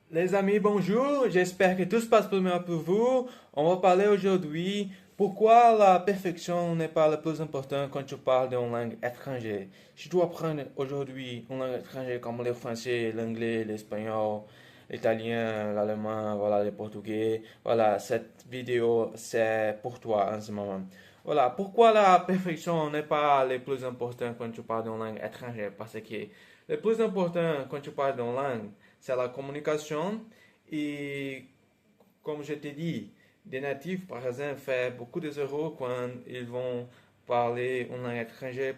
Les amis, bonjour. J'espère que tout se passe pour bien pour vous. On va parler aujourd'hui pourquoi la perfection n'est pas le plus important quand tu parles d'une langue étrangère. Si tu apprends aujourd'hui une langue étrangère comme le français, l'anglais, l'espagnol, l'italien, l'allemand, voilà, le portugais, voilà, cette vidéo c'est pour toi en ce moment. Voilà, pourquoi la perfection n'est pas le plus important quand tu parles d'une langue étrangère? Parce que le plus important quand tu parles d'une langue, c'est la communication. Et comme je t'ai dit, des natifs, par exemple, font beaucoup de erreurs quand ils vont parler une langue étrangère.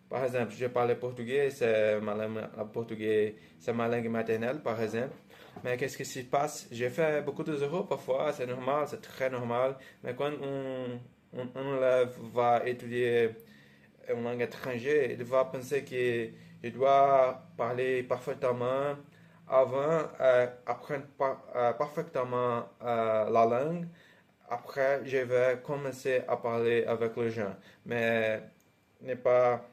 Par exemple, je parle portugais, c'est ma langue, le portugais, c'est ma langue maternelle, par exemple. Mais qu'est-ce qui se passe? J'ai fait beaucoup de erreurs parfois, c'est normal, c'est très normal. Mais quand un élève va étudier une langue étrangère, il va penser que je dois parler parfaitement avant apprendre parfaitement la langue. Après, je vais commencer à parler avec les gens. Mais n'est pas,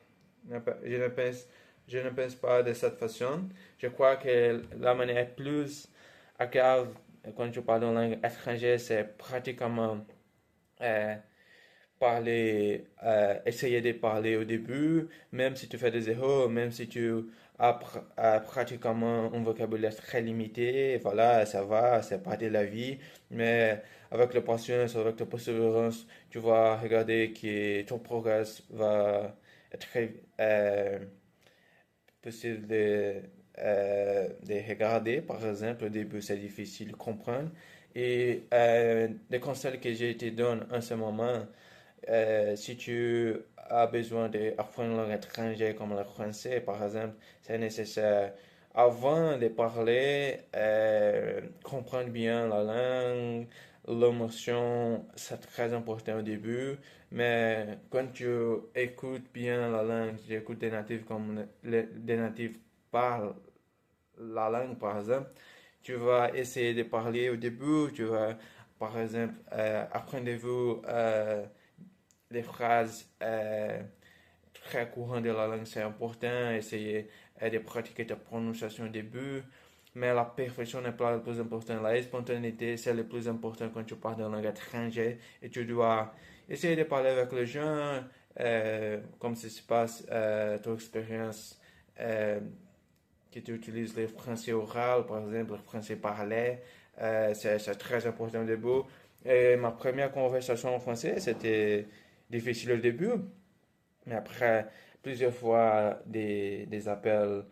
je ne pense pas de cette façon. Je crois que la manière plus agréable quand je parle une langue étrangère, c'est pratiquement euh, essayer de parler au début, même si tu fais des erreurs, même si tu as pratiquement un vocabulaire très limité, voilà, ça va, c'est pas de la vie, mais avec la patience, avec la persévérance, tu vas regarder que ton progrès va être possible de regarder. Par exemple, au début, c'est difficile de comprendre. Et les conseils que je te donne en ce moment, si tu as besoin d'apprendre une langue étrangère comme le français, par exemple, c'est nécessaire, avant de parler, comprendre bien la langue, l'émotion, c'est très important au début. Mais quand tu écoutes bien la langue, tu écoutes des natifs comme des natifs parlent la langue, par exemple, tu vas essayer de parler au début, tu vas, par exemple, apprenez-vous les phrases très courantes de la langue, c'est important. Essayer de pratiquer ta prononciation au début. Mais la perfection n'est pas le plus important. La spontanéité, c'est le plus important quand tu parles d'une langue étrangère. Et tu dois essayer de parler avec les gens, comme ça se passe, ton expérience, que tu utilises le français oral, par exemple, le français parlé. C'est très important au début. Et ma première conversation en français, c'était difficile au début, mais après plusieurs fois des appels